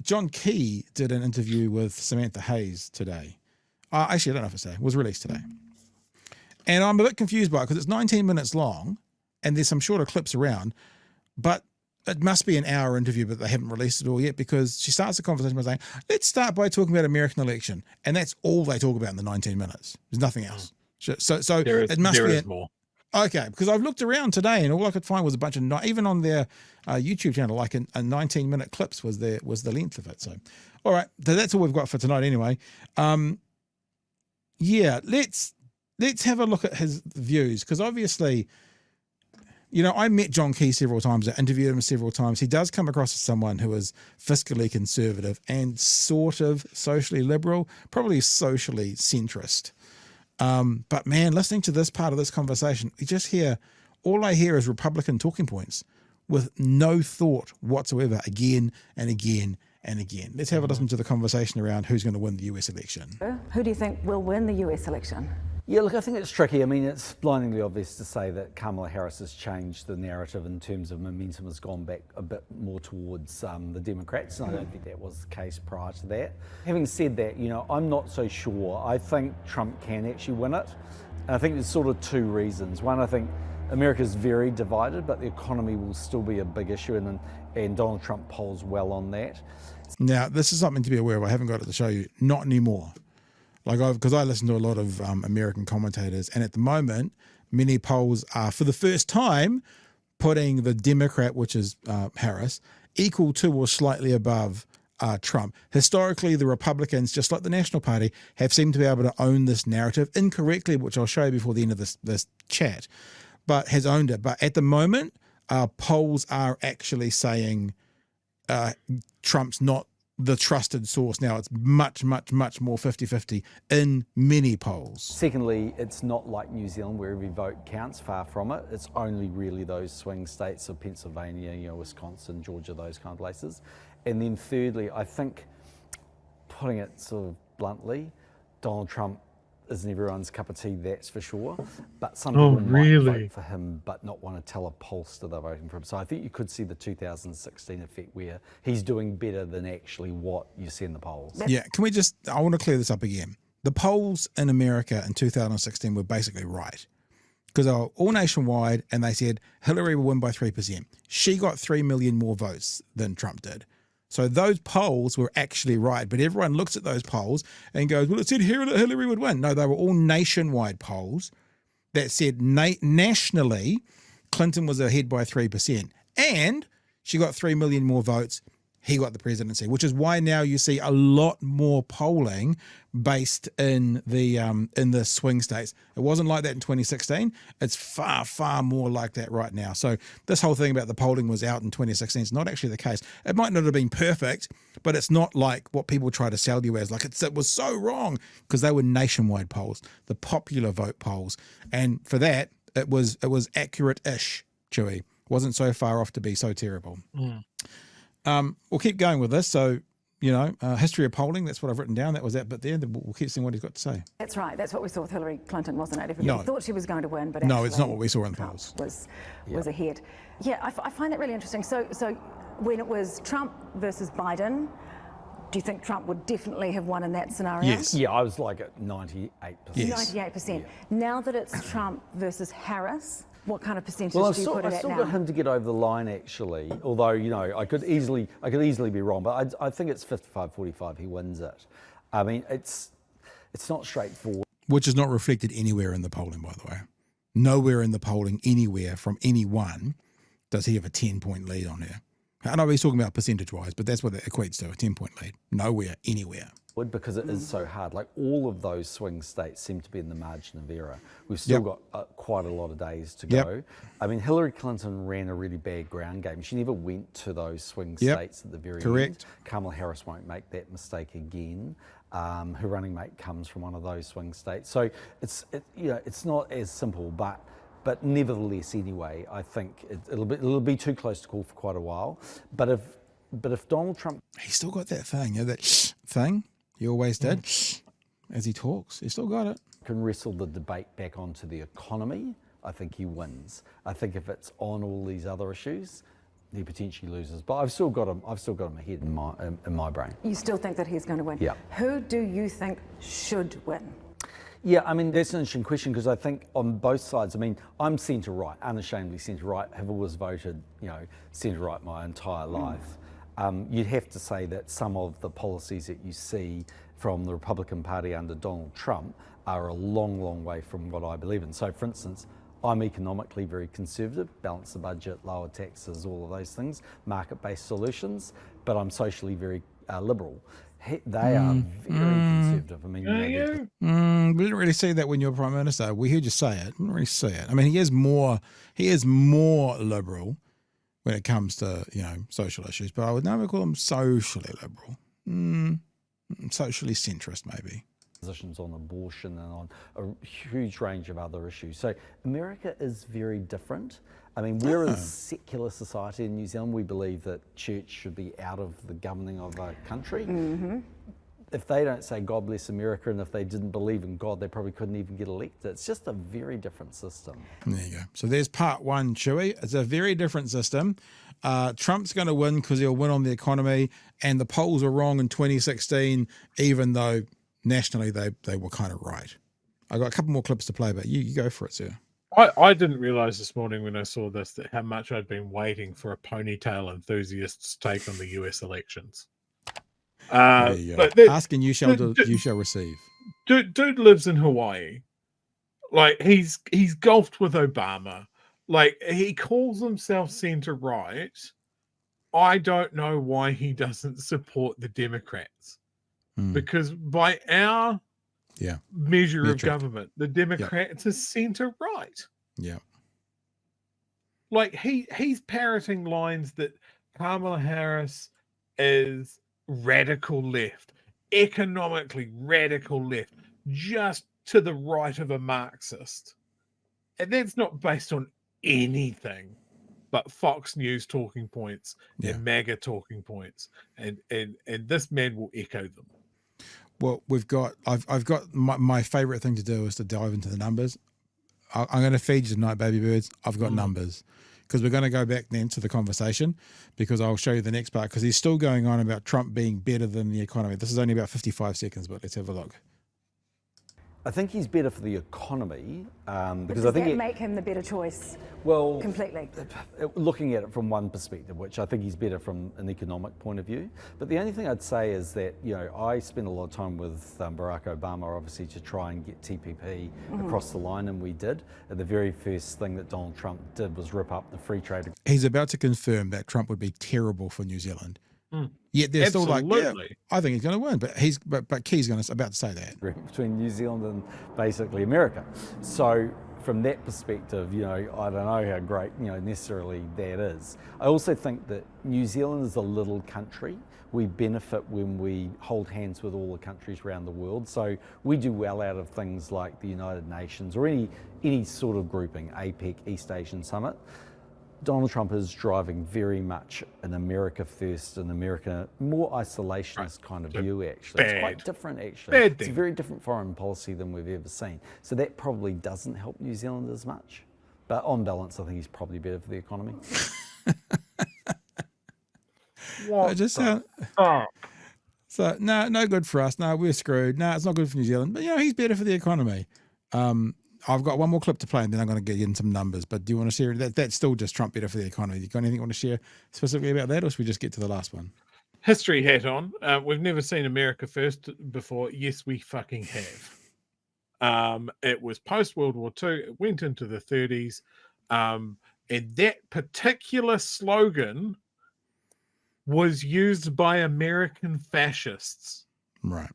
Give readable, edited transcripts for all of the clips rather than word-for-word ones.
John Key did an interview with Samantha Hayes today. Actually, I don't know if it's today. It was released today. And I'm a bit confused by it because it's 19 minutes long and there's some shorter clips around, but it must be an hour interview, but they haven't released it all yet because she starts the conversation by saying, let's start by talking about American election. And that's all they talk about in the 19 minutes. There's nothing else. So it must be more. Okay, because I've looked around today and all I could find was a bunch of, even on their YouTube channel, like a 19-minute clips was the length of it. So, all right, that's all we've got for tonight anyway. Yeah, let's have a look at his views because obviously, I met John Key several times. I interviewed him several times. He does come across as someone who is fiscally conservative and sort of socially liberal, probably socially centrist. But man, listening to this part of this conversation, all I hear is Republican talking points with no thought whatsoever again and again and again. Let's have a listen to the conversation around who's going to win the US election. Who do you think will win the US election? Yeah, look, I think it's tricky. I mean, it's blindingly obvious to say that Kamala Harris has changed the narrative in terms of momentum, has gone back a bit more towards the Democrats, and I don't think that was the case prior to that. Having said that, I'm not so sure. I think Trump can actually win it. And I think there's sort of two reasons. One, I think America's very divided, but the economy will still be a big issue, and Donald Trump polls well on that. Now, this is something to be aware of. I haven't got it to show you. Not anymore. Because I listen to a lot of American commentators, and at the moment, many polls are, for the first time, putting the Democrat, which is Harris, equal to or slightly above Trump. Historically, the Republicans, just like the National Party, have seemed to be able to own this narrative incorrectly, which I'll show you before the end of this chat, but has owned it. But at the moment, polls are actually saying Trump's not the trusted source now. It's much, much, much more 50-50 in many polls. Secondly, it's not like New Zealand where every vote counts, far from it. It's only really those swing states of Pennsylvania, Wisconsin, Georgia, those kind of places. And then thirdly, I think, putting it sort of bluntly, Donald Trump isn't everyone's cup of tea, that's for sure. But some people might vote for him but not want to tell a pollster they're voting for him. So I think you could see the 2016 effect where he's doing better than actually what you see in the polls. Yeah, I want to clear this up again. The polls in America in 2016 were basically right because they were all nationwide and they said Hillary will win by 3%. She got 3 million more votes than Trump did. So those polls were actually right, but everyone looks at those polls and goes, well, it said Hillary would win. No, they were all nationwide polls that said nationally Clinton was ahead by 3%. And she got 3 million more votes. He got the presidency, which is why now you see a lot more polling based in the swing states. It wasn't like that in 2016. It's far, far more like that right now. So this whole thing about the polling was out in 2016 is not actually the case. It might not have been perfect, but it's not like what people try to sell you as. Like it was so wrong because they were nationwide polls, the popular vote polls. And for that, it was accurate-ish, Chewie. It wasn't so far off to be so terrible. We'll keep going with this. So, history of polling, that's what I've written down. That was that bit there. We'll keep seeing what he's got to say. That's right. That's what we saw with Hillary Clinton, wasn't it? Everybody thought she was going to win, but no, it's not what we saw in the polls. Was ahead. Yeah, I find that really interesting. So when it was Trump versus Biden, do you think Trump would definitely have won in that scenario? Yes. Yeah, I was like at 98%. Yes. 98%. Yeah. Now that it's Trump versus Harris, what kind of percentage well, do you put it at now? I still got him to get over the line, actually. Although, I could easily be wrong, but I think it's 55-45. He wins it. I mean, it's not straightforward. Which is not reflected anywhere in the polling, by the way. Nowhere in the polling, anywhere from anyone, does he have a 10-point lead on her. I know he's talking about percentage-wise, but that's what that equates to, a 10-point lead. Nowhere, anywhere. Because it is so hard. Like all of those swing states seem to be in the margin of error. We've still got quite a lot of days to go. I mean, Hillary Clinton ran a really bad ground game. She never went to those swing states at the very end. Kamala Harris won't make that mistake again. Her running mate comes from one of those swing states. So it's not as simple, but nevertheless, anyway, I think it'll be too close to call for quite a while. But if Donald Trump, he's still got that thing, that thing. He always did. As he talks, he's still got it. Can wrestle the debate back onto the economy, I think he wins. I think if it's on all these other issues, he potentially loses. But I've still got him ahead in my brain. You still think that he's going to win? Yeah. Who do you think should win? Yeah, I mean, that's an interesting question because I think on both sides, I mean, I'm centre-right, unashamedly centre-right, have always voted, centre-right my entire life. You'd have to say that some of the policies that you see from the Republican Party under Donald Trump are a long, long way from what I believe in. So, for instance, I'm economically very conservative, balance the budget, lower taxes, all of those things, market-based solutions, but I'm socially very liberal. They are very conservative. I mean, we didn't really see that when you were Prime Minister. We heard you say it. We didn't really see it. I mean, he is more liberal when it comes to, social issues, but I would never call him socially liberal. Socially centrist, maybe. Positions on abortion and on a huge range of other issues. So America is very different. I mean, we're a secular society in New Zealand. We believe that church should be out of the governing of our country. If they don't say God bless America, and if they didn't believe in God, they probably couldn't even get elected. It's just a very different system. There you go. So there's part one, Chewie. It's a very different system. Trump's going to win because he'll win on the economy, and the polls were wrong in 2016, even though nationally they were kind of right. I got a couple more clips to play, but you go for it, sir. I didn't realize this morning when I saw this that how much I'd been waiting for a ponytail enthusiast's take on the US elections. There you go. Asking you shall receive. Dude lives in Hawaii. Like he's golfed with Obama. Like he calls himself center right. I don't know why he doesn't support the Democrats. Because by our measure of government, the Democrats are center right. Yeah. Like he's parroting lines that Kamala Harris is radical left, economically radical left, just to the right of a Marxist. And that's not based on anything but Fox News talking points and MAGA talking points. And this man will echo them. Well, I've got my favorite thing to do is to dive into the numbers. I'm going to feed you tonight, baby birds. I've got numbers because we're going to go back then to the conversation because I'll show you the next part because he's still going on about Trump being better than the economy. This is only about 55 seconds, but let's have a look. I think he's better for the economy because does I think that make him the better choice? Well, completely. Looking at it from one perspective, which I think he's better from an economic point of view. But the only thing I'd say is that I spent a lot of time with Barack Obama, obviously, to try and get TPP across the line, and we did. And the very first thing that Donald Trump did was rip up the free trade. He's about to confirm that Trump would be terrible for New Zealand. Yet they're still like, I think he's going to win, but Key's about to say that between New Zealand and basically America. So from that perspective, I don't know how great necessarily that is. I also think that New Zealand is a little country. We benefit when we hold hands with all the countries around the world. So we do well out of things like the United Nations or any sort of grouping, APEC, East Asian Summit. Donald Trump is driving very much an America first, an America more isolationist kind of view, actually. It's quite different, actually. It's a very different foreign policy than we've ever seen. So that probably doesn't help New Zealand as much. But on balance, I think he's probably better for the economy. So, no good for us. No, we're screwed. No, it's not good for New Zealand. But, he's better for the economy. I've got one more clip to play and then I'm going to get you in some numbers. But do you want to share that? That's still just Trump better for the economy. You got anything you want to share specifically about that, or should we just get to the last one? History hat on. We've never seen America first before. Yes, we fucking have. It was post World War II. It went into the 30s. And that particular slogan was used by American fascists. Right.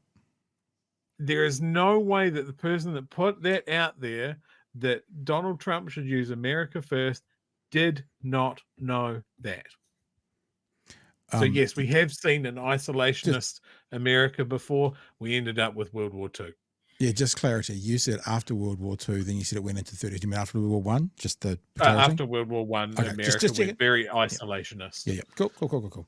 There is no way that the person that put that out there, that Donald Trump should use America first, did not know that. So yes, we have seen an isolationist America before. We ended up with World War II. Yeah, just clarity. You said after World War II, then you said it went into 30s. You mean after World War I? Just the after World War I, okay, America went very isolationist. Yeah. Cool.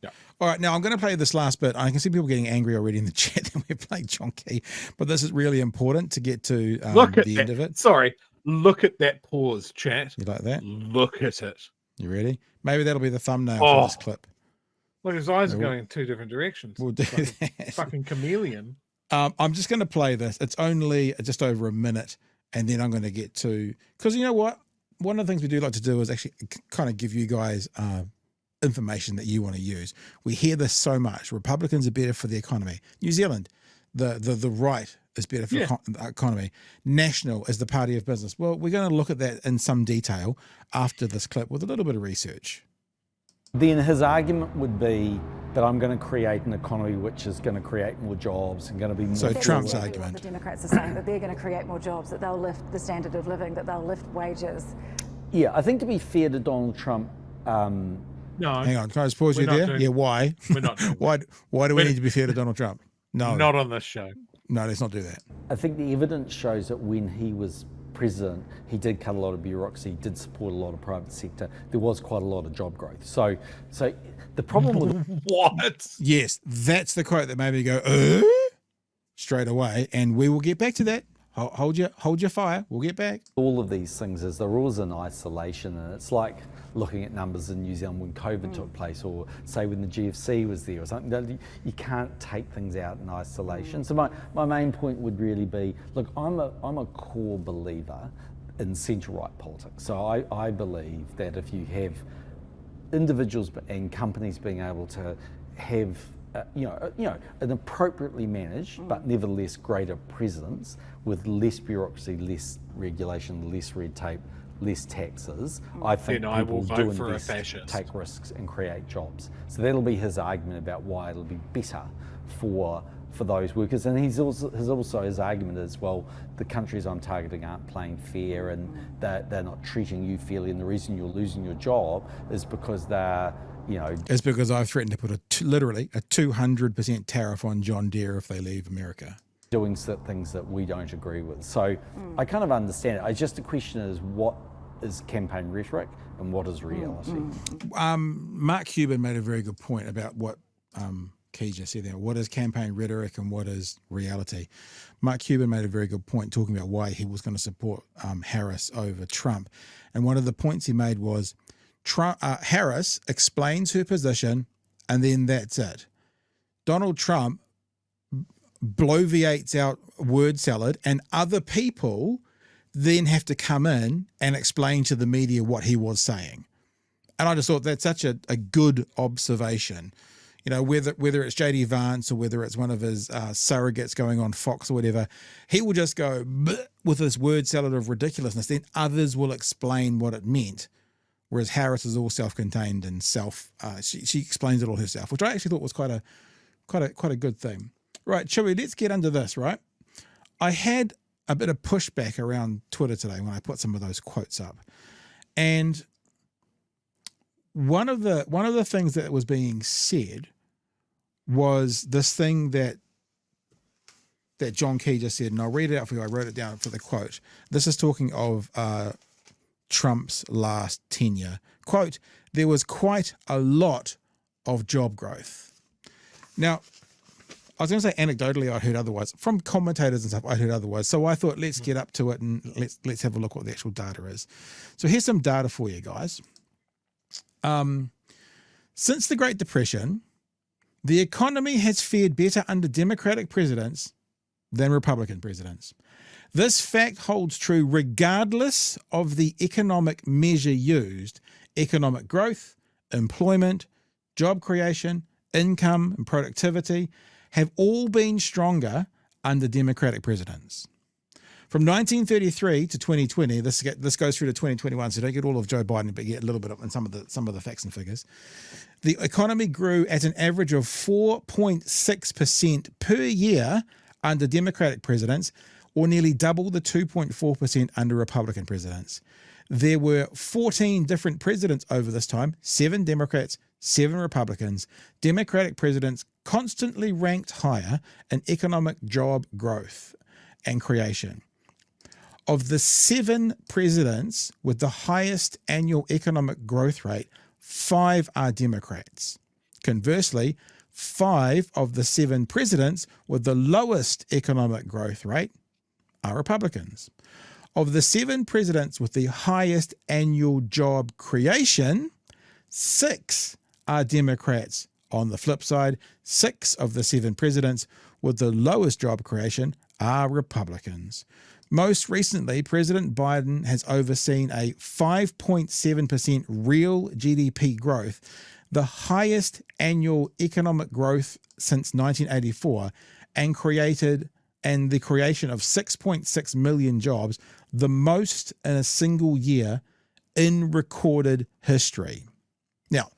Yeah. All right, now I'm going to play this last bit. I can see people getting angry already in the chat that we're playing John Key, but this is really important to get to the end of it. Sorry, look at that pause, chat. You like that? Look at it. You ready? Maybe that'll be the thumbnail Oh. for this clip. Look, his eyes are We'll- going in two different directions. We'll do Fucking, that. fucking chameleon. I'm just going to play this. It's only just over a minute, and then I'm going to get to, because you know what? One of the things we do like to do is actually kind of give you guys information that you want to use. We hear this so much. Republicans are better for the economy. New Zealand, the right is better for the economy. National is the party of business. Well, we're going to look at that in some detail after this clip with a little bit of research. Then his argument would be that I'm going to create an economy which is going to create more jobs and going to be more. So That's Trump's exactly argument. what the Democrats are saying, that they're going to create more jobs, that they'll lift the standard of living, that they'll lift wages. Yeah, I think to be fair to Donald Trump, No. Hang on, can I just pause you We're not there? doing- Yeah, why? We're not doing why do we need to be fair to Donald Trump? No, Not on this show. no, let's not do that. I think the evidence shows that when he was president, he did cut a lot of bureaucracy, he did support a lot of private sector. There was quite a lot of job growth. So the problem with What? Yes, that's the quote that made me go, straight away, and we will get back to that. Hold your fire. We'll get back. all of these things is they're always in isolation, and it's like looking at numbers in New Zealand when COVID took place, or say when the GFC was there or something. You can't take things out in isolation. So my main point would really be, look, I'm a core believer in centre-right politics. So I believe that if you have individuals and companies being able to have an appropriately managed but nevertheless greater presence with less bureaucracy, less regulation, less red tape, less taxes, I think Then I people will do vote for a invest, fascist. take risks and create jobs. So that'll be his argument about why it'll be better for those workers. And his argument is, well, the countries I'm targeting aren't playing fair and they're not treating you fairly, and the reason you're losing your job is because they're, It's because I've threatened to put literally a 200% tariff on John Deere if they leave America. doing things that we don't agree with. So I kind of understand it. Just the question is, what is campaign rhetoric and what is reality? Mark Cuban made a very good point about what Key just said there. What is campaign rhetoric and what is reality? Mark Cuban made a very good point talking about why he was going to support Harris over Trump. And one of the points he made was Harris explains her position and then that's it. Donald Trump bloviates out word salad, and other people then have to come in and explain to the media what he was saying. And I just thought that's such a good observation. Whether it's JD Vance or whether it's one of his surrogates going on Fox or whatever, he will just go with this word salad of ridiculousness. Then others will explain what it meant. Whereas Harris is all self-contained and she explains it all herself, which I actually thought was quite a good thing. Right, Chewie, let's get into this, right? I had a bit of pushback around Twitter today when I put some of those quotes up. And one of the things that was being said was this thing that John Key just said, and I'll read it out for you. I wrote it down for the quote. This is talking of Trump's last tenure. Quote, "There was quite a lot of job growth." Now, I was going to say anecdotally, I heard otherwise. From commentators and stuff, I heard otherwise. So I thought, let's get up to it and let's have a look what the actual data is. So here's some data for you guys. Since the Great Depression, the economy has fared better under Democratic presidents than Republican presidents. This fact holds true regardless of the economic measure used. Economic growth, employment, job creation, income, and productivity have all been stronger under Democratic presidents. From 1933 to 2020, this goes through to 2021, so don't get all of Joe Biden, but get a little bit of in some of the facts and figures. The economy grew at an average of 4.6% per year under Democratic presidents, or nearly double the 2.4% under Republican presidents. There were 14 different presidents over this time, 7 Democrats, 7 Republicans. Democratic presidents constantly ranked higher in economic job growth and creation. Of the 7 presidents with the highest annual economic growth rate, 5 are Democrats. Conversely, 5 of the 7 presidents with the lowest economic growth rate are Republicans. Of the 7 presidents with the highest annual job creation, 6 are Democrats. On the flip side, 6 of the 7 presidents with the lowest job creation are Republicans. Most recently, President Biden has overseen a 5.7% real GDP growth, the highest annual economic growth since 1984, and the creation of 6.6 million jobs, the most in a single year in recorded history. Now,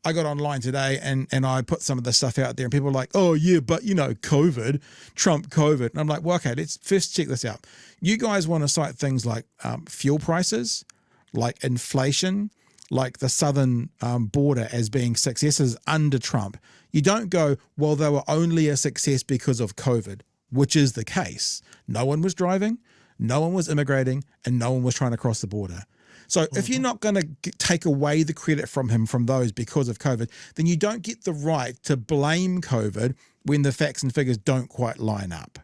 I got online today and I put some of this stuff out there and people are like, oh yeah, but you know, COVID, Trump COVID. And I'm like, well, okay, let's first check this out. You guys want to cite things like fuel prices, like inflation, like the southern border as being successes under Trump. You don't go, well, they were only a success because of COVID, which is the case. No one was driving, no one was immigrating, and no one was trying to cross the border. So if you're not going to take away the credit from him from those because of COVID, then you don't get the right to blame COVID when the facts and figures don't quite line up.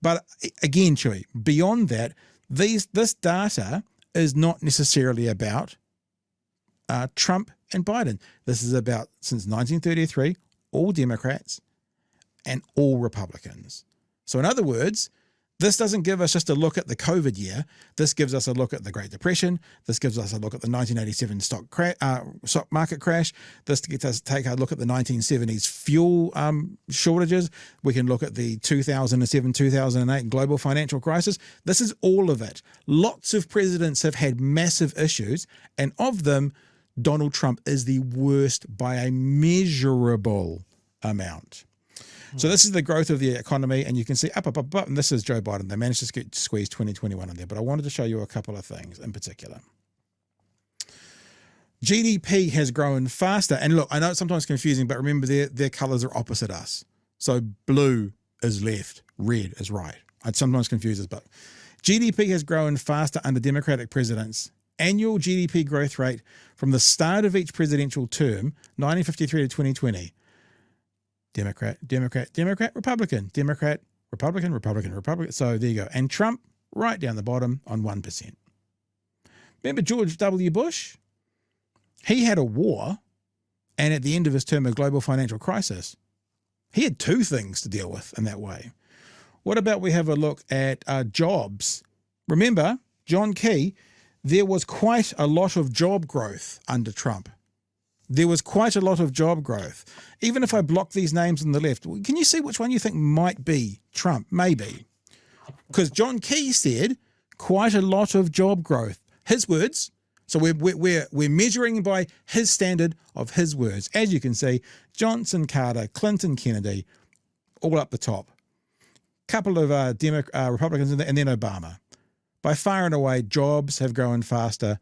But again, Chewie, beyond that, this data is not necessarily about Trump and Biden. This is about, since 1933, all Democrats and all Republicans. So in other words, this doesn't give us just a look at the COVID year. This gives us a look at the Great Depression. This gives us a look at the 1987 stock market crash. This gets us to take a look at the 1970s fuel shortages. We can look at the 2007-2008 global financial crisis. This is all of it. Lots of presidents have had massive issues, and of them, Donald Trump is the worst by a measurable amount. So this is the growth of the economy, and you can see up, and this is Joe Biden. They managed to squeeze 2021 in there, but I wanted to show you a couple of things in particular. GDP has grown faster, and look, I know it's sometimes confusing, but remember their colors are opposite us. So blue is left, red is right. It sometimes confuses, but GDP has grown faster under Democratic presidents. Annual GDP growth rate from the start of each presidential term, 1953 to 2020, Democrat, Republican, Democrat, Republican, Republican, Republican. So there you go. And Trump right down the bottom on 1%. Remember George W. Bush? He had a war, and at the end of his term, a global financial crisis. He had 2 things to deal with in that way. What about we have a look at jobs? Remember, John Key, there was quite a lot of job growth under Trump. There was quite a lot of job growth. Even if I block these names on the left, can you see which one you think might be Trump? Maybe. Because John Key said quite a lot of job growth. His words. So we're measuring by his standard of his words. As you can see, Johnson, Carter, Clinton, Kennedy, all up the top. Couple of Republicans and then Obama. By far and away, jobs have grown faster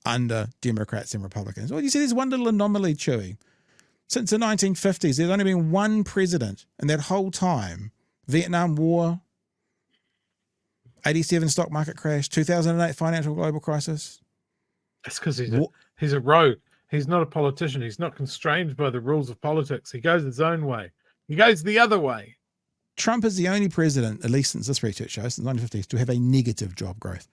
under Democrats and Republicans. Well, you see, there's one little anomaly, Chewie. Since the 1950s, there's only been one president in that whole time. Vietnam War, 87 stock market crash, 2008 financial global crisis. That's because he's a rogue. He's not a politician. He's not constrained by the rules of politics. He goes his own way. He goes the other way. Trump is the only president, at least since this research shows, since the 1950s, to have a negative job growth.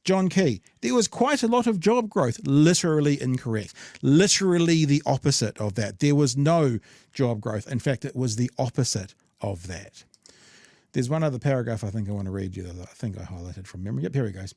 John Key, there was quite a lot of job growth. Literally incorrect. Literally the opposite of that. There was no job growth. In fact, it was the opposite of that. There's one other paragraph I think I want to read you that I think I highlighted from memory. Yep, here it goes.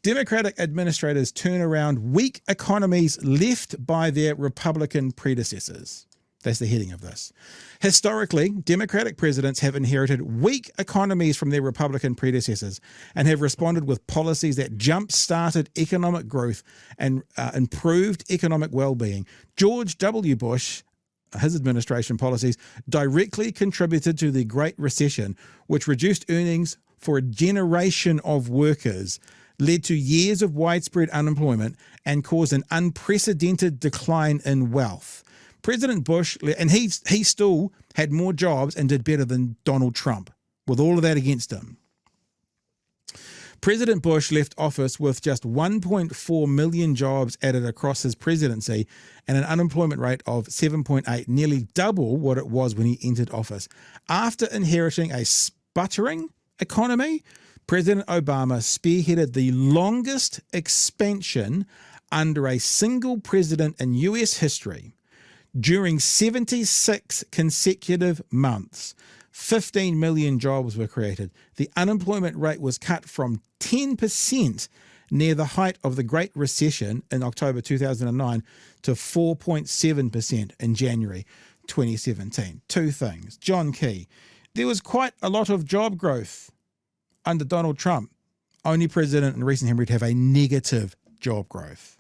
Democratic administrators turn around weak economies left by their Republican predecessors. That's the heading of this. Historically, Democratic presidents have inherited weak economies from their Republican predecessors and have responded with policies that jump-started economic growth and improved economic well-being. George W. Bush, his administration policies, directly contributed to the Great Recession, which reduced earnings for a generation of workers, led to years of widespread unemployment, and caused an unprecedented decline in wealth. President Bush, and he still had more jobs and did better than Donald Trump, with all of that against him. President Bush left office with just 1.4 million jobs added across his presidency and an unemployment rate of 7.8, nearly double what it was when he entered office. After inheriting a sputtering economy, President Obama spearheaded the longest expansion under a single president in US history. During 76 consecutive months, 15 million jobs were created. The unemployment rate was cut from 10% near the height of the Great Recession in October 2009 to 4.7% in January 2017. Two things. John Key, there was quite a lot of job growth under Donald Trump. Only president in recent memory to have a negative job growth.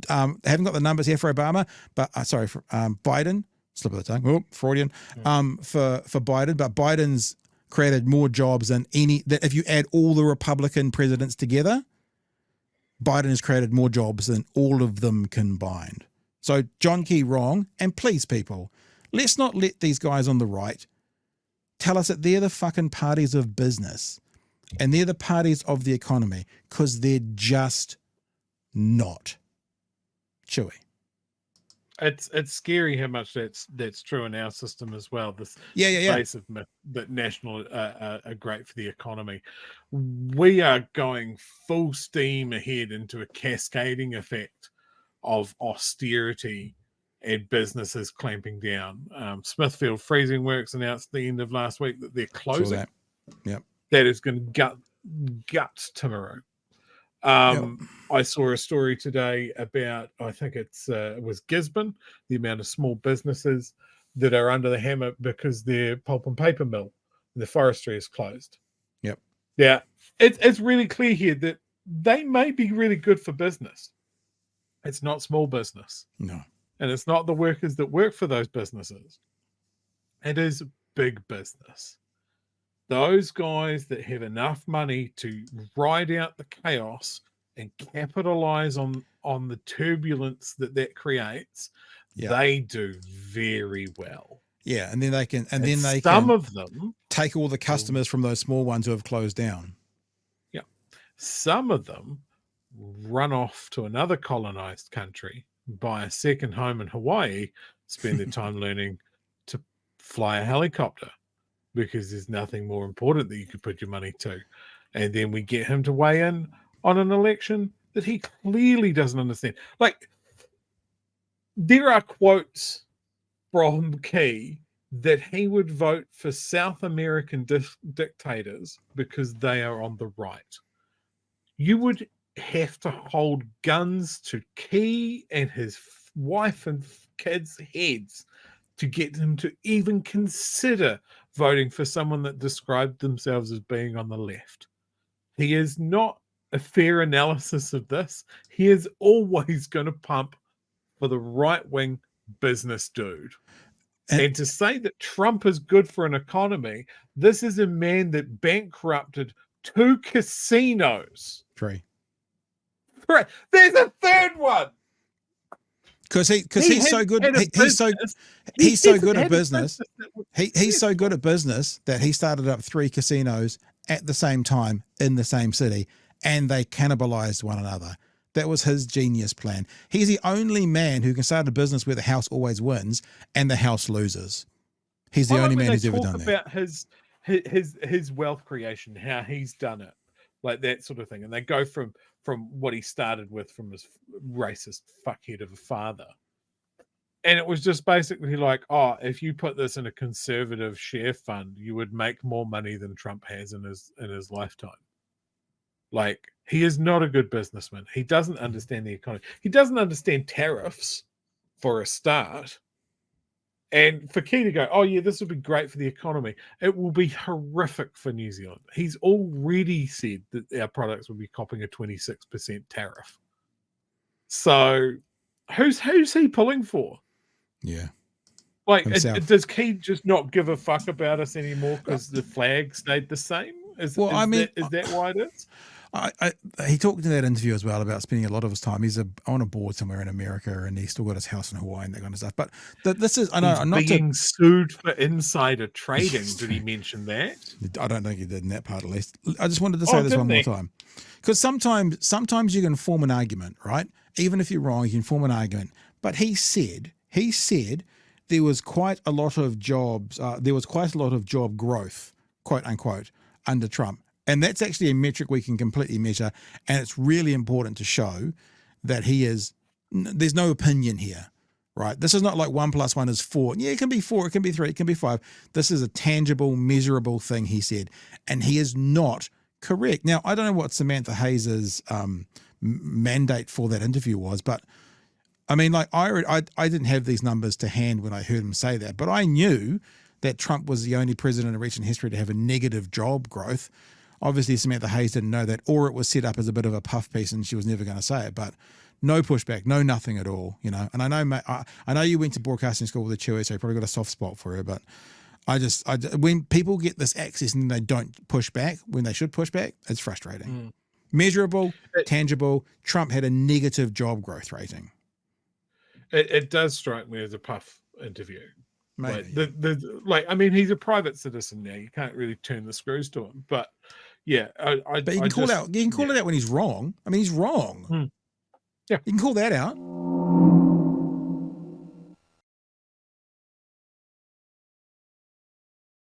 I haven't got the numbers here for Obama, but for Biden, slip of the tongue, Freudian, for Biden, but Biden's created more jobs than that if you add all the Republican presidents together, Biden has created more jobs than all of them combined. So John Key wrong, and please people, let's not let these guys on the right tell us that they're the fucking parties of business and they're the parties of the economy, because they're just not. Chewie. It's scary how much that's true in our system as well. This base of myth that national are great for the economy. We are going full steam ahead into a cascading effect of austerity and businesses clamping down. Smithfield Freezing Works announced at the end of last week that they're closing. That. Yep. That is going to gut Timaru. I saw a story today about, I think it was Gisborne, the amount of small businesses that are under the hammer because their pulp and paper mill, the forestry is closed. Yep. Yeah, it's really clear here that they may be really good for business. It's not small business. No. And it's not the workers that work for those businesses. It is big business. Those guys that have enough money to ride out the chaos and capitalize on the turbulence that creates, they do very well. Yeah, and then they can, some of them take all the customers from those small ones who have closed down. Yeah, some of them run off to another colonized country, buy a second home in Hawaii, spend their time learning to fly a helicopter, because there's nothing more important that you could put your money to. And then we get him to weigh in on an election that he clearly doesn't understand. Like, there are quotes from Key that he would vote for South American dictators because they are on the right. You would have to hold guns to Key and his wife and kids' heads to get him to even consider voting for someone that described themselves as being on the left. He is not a fair analysis of this. He is always going to pump for the right-wing business dude. And to say that Trump is good for an economy, this is a man that bankrupted 2 casinos. 3. There's a third one. Because he's so good. He's so good at business. He's so good at business that he started up 3 casinos at the same time in the same city, and they cannibalized one another. That was his genius plan. He's the only man who can start a business where the house always wins and the house loses. He's the only man who's ever done that. About his wealth creation, how he's done it, like that sort of thing, and they go from what he started with from his racist fuckhead of a father. And it was just basically like, oh, if you put this in a conservative share fund, you would make more money than Trump has in his lifetime. Like, he is not a good businessman. He doesn't understand the economy. He doesn't understand tariffs, for a start. And for Key to go, oh yeah, this would be great for the economy, it will be horrific for New Zealand. He's already said that our products will be copping a 26% tariff. So who's he pulling for? Yeah. Like, does Key just not give a fuck about us anymore because the flag stayed the same? Is that why it is? He talked in that interview as well about spending a lot of his time. He's on a board somewhere in America, and he's still got his house in Hawaii and that kind of stuff. But this is, I know, I'm not being sued for insider trading. Did he mention that? I don't think he did in that part, at least. I just wanted to say this one more time, because sometimes you can form an argument, right? Even if you're wrong, you can form an argument. But he said there was quite a lot of jobs. There was quite a lot of job growth, quote unquote, under Trump. And that's actually a metric we can completely measure. And it's really important to show that there's no opinion here, right? This is not like 1 + 1 is 4. Yeah, it can be 4, it can be 3, it can be 5. This is a tangible, measurable thing, he said. And he is not correct. Now, I don't know what Samantha Hayes' mandate for that interview was, but I mean, like I didn't have these numbers to hand when I heard him say that, but I knew that Trump was the only president in recent history to have a negative job growth. Obviously, Samantha Hayes didn't know that, or it was set up as a bit of a puff piece and she was never going to say it, but no pushback, no nothing at all, you know. And I know you went to broadcasting school with a Chewie, so you probably got a soft spot for her, but when people get this access and they don't push back when they should push back, it's frustrating. Measurable, tangible. Trump had a negative job growth rating. It does strike me as a puff interview. Maybe. Like, I mean, he's a private citizen now. You can't really turn the screws to him. But yeah, but you can call it out when he's wrong. I mean, he's wrong. Yeah, you can call that out.